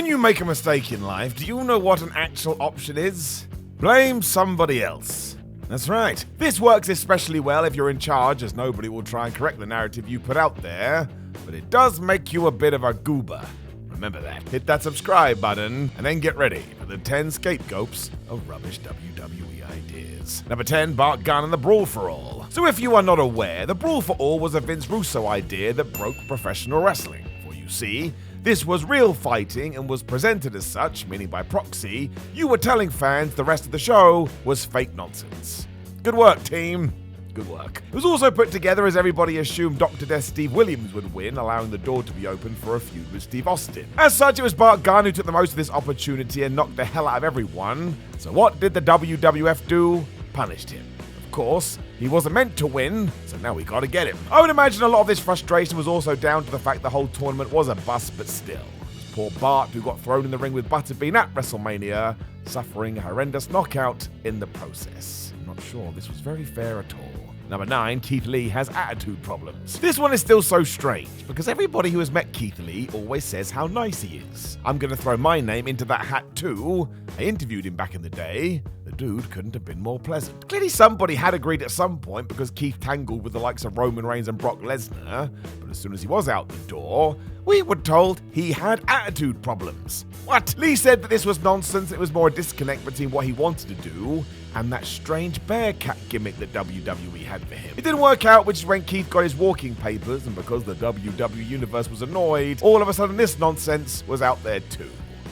When you make a mistake in life, do you know what an actual option is? Blame somebody else. That's right. This works especially well if you're in charge, as nobody will try and correct the narrative you put out there, but it does make you a bit of a goober. Remember that. Hit that subscribe button, and then get ready for the 10 scapegoats of rubbish WWE ideas. Number 10, Bart Gunn and the Brawl for All. So if you are not aware, the Brawl for All was a Vince Russo idea that broke professional wrestling. For you see, this was real fighting and was presented as such, meaning by proxy, you were telling fans the rest of the show was fake nonsense. Good work, team. Good work. It was also put together as everybody assumed Dr. Death Steve Williams would win, allowing the door to be open for a feud with Steve Austin. As such, it was Bart Gunn who took the most of this opportunity and knocked the hell out of everyone. So what did the WWF do? Punished him. Of course, he wasn't meant to win, so now we gotta get him. I would imagine a lot of this frustration was also down to the fact the whole tournament was a bust, but still. Poor Bart, who got thrown in the ring with Butterbean at WrestleMania, suffering a horrendous knockout in the process. I'm not sure this was very fair at all. Number 9, Keith Lee has attitude problems. This one is still so strange, because everybody who has met Keith Lee always says how nice he is. I'm gonna throw my name into that hat too. I interviewed him back in the day. The dude couldn't have been more pleasant. Clearly somebody had agreed at some point because Keith tangled with the likes of Roman Reigns and Brock Lesnar, but as soon as he was out the door, we were told he had attitude problems. What? Lee said that this was nonsense. It was more a disconnect between what he wanted to do and that strange Bearcat gimmick that WWE had for him. It didn't work out, which is when Keith got his walking papers, and because the WWE Universe was annoyed, all of a sudden this nonsense was out there too.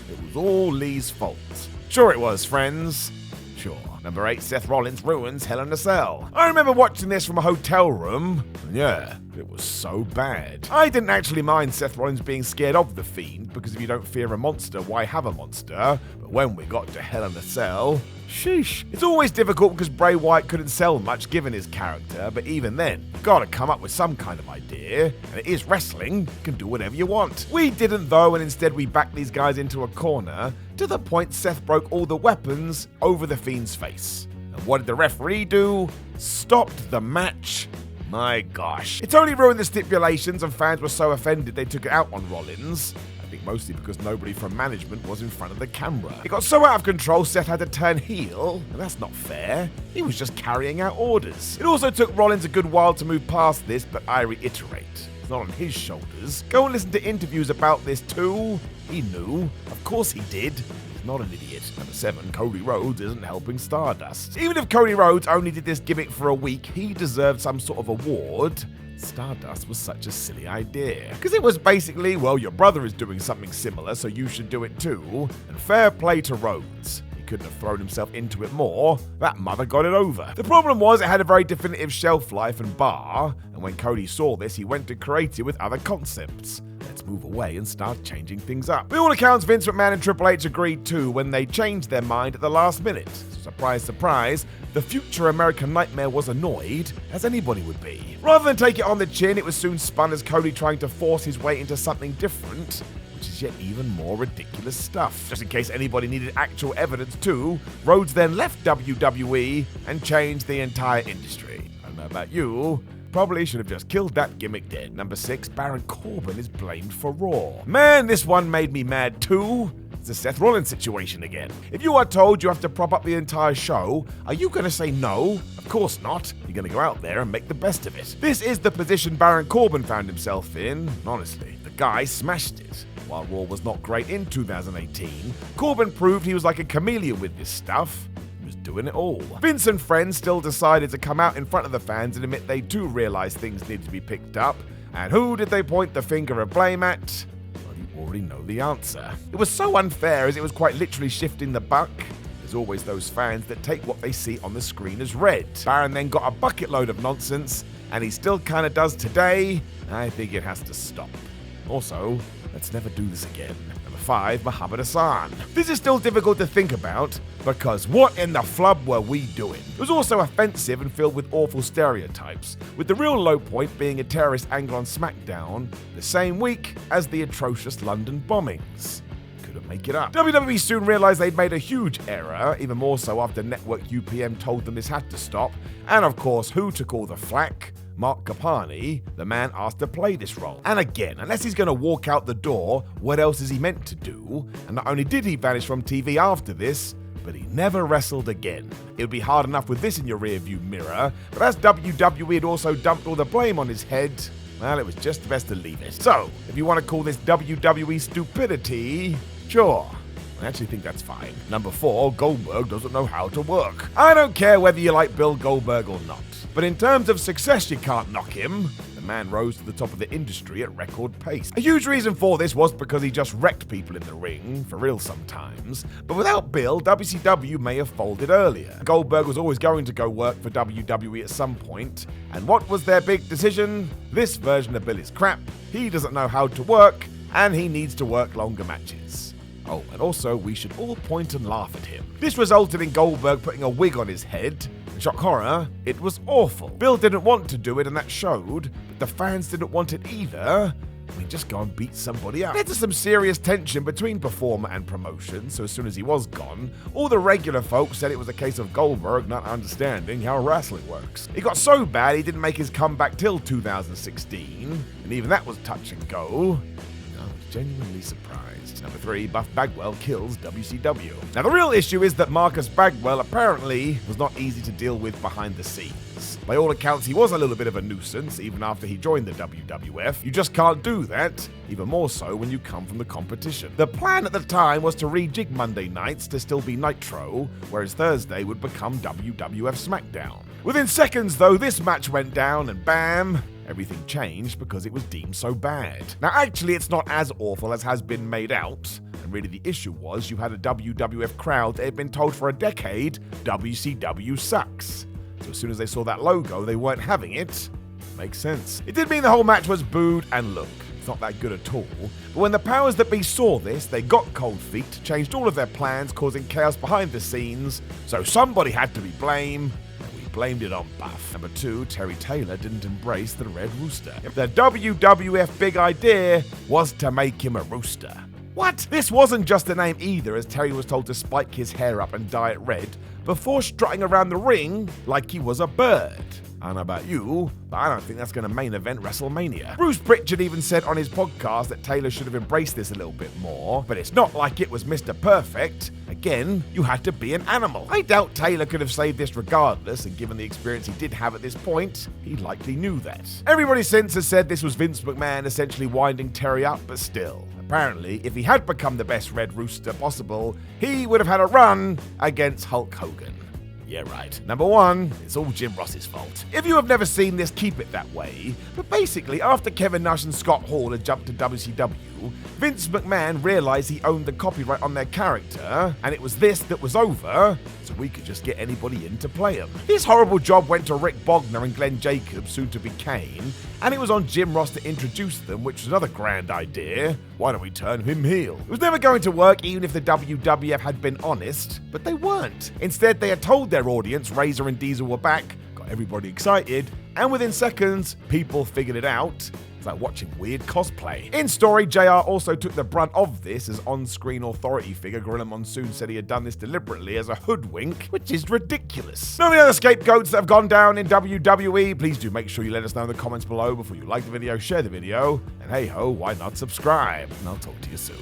It was all Lee's fault. Sure it was, friends. Sure. Number 8, Seth Rollins ruins Hell in a Cell. I remember watching this from a hotel room, and yeah, it was so bad. I didn't actually mind Seth Rollins being scared of the Fiend, because if you don't fear a monster, why have a monster? But when we got to Hell in a Cell, sheesh. It's always difficult because Bray Wyatt couldn't sell much given his character, but even then, you gotta come up with some kind of idea, and it is wrestling, you can do whatever you want. We didn't though, and instead we backed these guys into a corner, to the point Seth broke all the weapons over the Fiend's face. And what did the referee do? Stopped the match. My gosh. It's only ruined the stipulations, and fans were so offended they took it out on Rollins. I think mostly because nobody from management was in front of the camera. It got so out of control, Seth had to turn heel, and that's not fair. He was just carrying out orders. It also took Rollins a good while to move past this, but I reiterate, it's not on his shoulders. Go and listen to interviews about this too. He knew. Of course he did. He's not an idiot. Number 7, Cody Rhodes isn't helping Stardust. Even if Cody Rhodes only did this gimmick for a week, he deserved some sort of award. Stardust was such a silly idea. Because it was basically, well, your brother is doing something similar, so you should do it too. And fair play to Rhodes. He couldn't have thrown himself into it more. That mother got it over. The problem was it had a very definitive shelf life and bar, and when Cody saw this, he went to create it with other concepts. Let's move away and start changing things up. By all accounts, Vince McMahon and Triple H agreed too when they changed their mind at the last minute. So surprise, surprise, the future American Nightmare was annoyed, as anybody would be. Rather than take it on the chin, it was soon spun as Cody trying to force his way into something different, which is yet even more ridiculous stuff. Just in case anybody needed actual evidence too, Rhodes then left WWE and changed the entire industry. I don't know about you, probably should have just killed that gimmick dead. Number 6, Baron Corbin is blamed for Raw. Man, this one made me mad too. It's a Seth Rollins situation again. If you are told you have to prop up the entire show, are you going to say no? Of course not. You're going to go out there and make the best of it. This is the position Baron Corbin found himself in. Honestly, the guy smashed it. While Raw was not great in 2018, Corbin proved he was like a chameleon with this stuff. Doing it all. Vince and friends still decided to come out in front of the fans and admit they too realized things needed to be picked up. And who did they point the finger of blame at? Well, you already know the answer. It was so unfair as it was quite literally shifting the buck. There's always those fans that take what they see on the screen as read. Baron then got a bucket load of nonsense, and he still kinda does today. I think it has to stop. Also, let's never do this again. 5, Muhammad Assan. This is still difficult to think about, because what in the flub were we doing? It was also offensive and filled with awful stereotypes, with the real low point being a terrorist angle on SmackDown the same week as the atrocious London bombings. Couldn't make it up. WWE soon realized they'd made a huge error, even more so after network UPM told them this had to stop, and of course, who took all the flack? Mark Kapani, the man asked to play this role. And again, unless he's going to walk out the door, what else is he meant to do? And not only did he vanish from TV after this, but he never wrestled again. It would be hard enough with this in your rearview mirror, but as WWE had also dumped all the blame on his head, well, it was just best to leave it. So, if you want to call this WWE stupidity, sure. I actually think that's fine. Number 4, Goldberg doesn't know how to work. I don't care whether you like Bill Goldberg or not, but in terms of success, you can't knock him. The man rose to the top of the industry at record pace. A huge reason for this was because he just wrecked people in the ring, for real sometimes. But without Bill, WCW may have folded earlier. Goldberg was always going to go work for WWE at some point, and what was their big decision? This version of Bill is crap, he doesn't know how to work, and he needs to work longer matches. Oh, and also, we should all point and laugh at him. This resulted in Goldberg putting a wig on his head. Shock horror, it was awful. Bill didn't want to do it, and that showed, but the fans didn't want it either. I mean, just go and beat somebody up. There's some serious tension between performer and promotion, so as soon as he was gone, all the regular folks said it was a case of Goldberg not understanding how wrestling works. It got so bad he didn't make his comeback till 2016, and even that was touch and go. I was genuinely surprised. Number 3, Buff Bagwell kills WCW. Now the real issue is that Marcus Bagwell apparently was not easy to deal with behind the scenes. By all accounts, he was a little bit of a nuisance even after he joined the WWF. You just can't do that, even more so when you come from the competition. The plan at the time was to rejig Monday nights to still be Nitro, whereas Thursday would become WWF SmackDown. Within seconds though, this match went down and bam, everything changed because it was deemed so bad. Now actually it's not as awful as has been made out, and really the issue was you had a WWF crowd that had been told for a decade, WCW sucks. So as soon as they saw that logo, they weren't having it. Makes sense. It did mean the whole match was booed, and look, it's not that good at all. But when the powers that be saw this, they got cold feet, changed all of their plans, causing chaos behind the scenes, so somebody had to be blamed. Blamed it on Buff. Number 2, Terry Taylor didn't embrace the Red Rooster. The WWF big idea was to make him a rooster. What? This wasn't just a name either, as Terry was told to spike his hair up and dye it red before strutting around the ring like he was a bird. I don't know about you, but I don't think that's going to main event WrestleMania. Bruce Pritchard even said on his podcast that Taylor should have embraced this a little bit more, but it's not like it was Mr. Perfect. Again, you had to be an animal. I doubt Taylor could have saved this regardless, and given the experience he did have at this point, he likely knew that. Everybody since has said this was Vince McMahon essentially winding Terry up, but still. Apparently, if he had become the best Red Rooster possible, he would have had a run against Hulk Hogan. Yeah, right. Number 1, it's all Jim Ross's fault. If you have never seen this, keep it that way. But basically, after Kevin Nash and Scott Hall had jumped to WCW, Vince McMahon realized he owned the copyright on their character, and it was this that was over, so we could just get anybody in to play him. This horrible job went to Rick Bogner and Glenn Jacobs, soon to be Kane, and it was on Jim Ross to introduce them, which was another grand idea. Why don't we turn him heel? It was never going to work even if the WWF had been honest, but they weren't. Instead, they had told their audience Razor and Diesel were back, got everybody excited, and within seconds, people figured it out. It's like watching weird cosplay. In story, JR also took the brunt of this, as on-screen authority figure Gorilla Monsoon said he had done this deliberately as a hoodwink, which is ridiculous. Know any other scapegoats that have gone down in WWE? Please do make sure you let us know in the comments below before you like the video, share the video, and hey ho, why not subscribe? And I'll talk to you soon.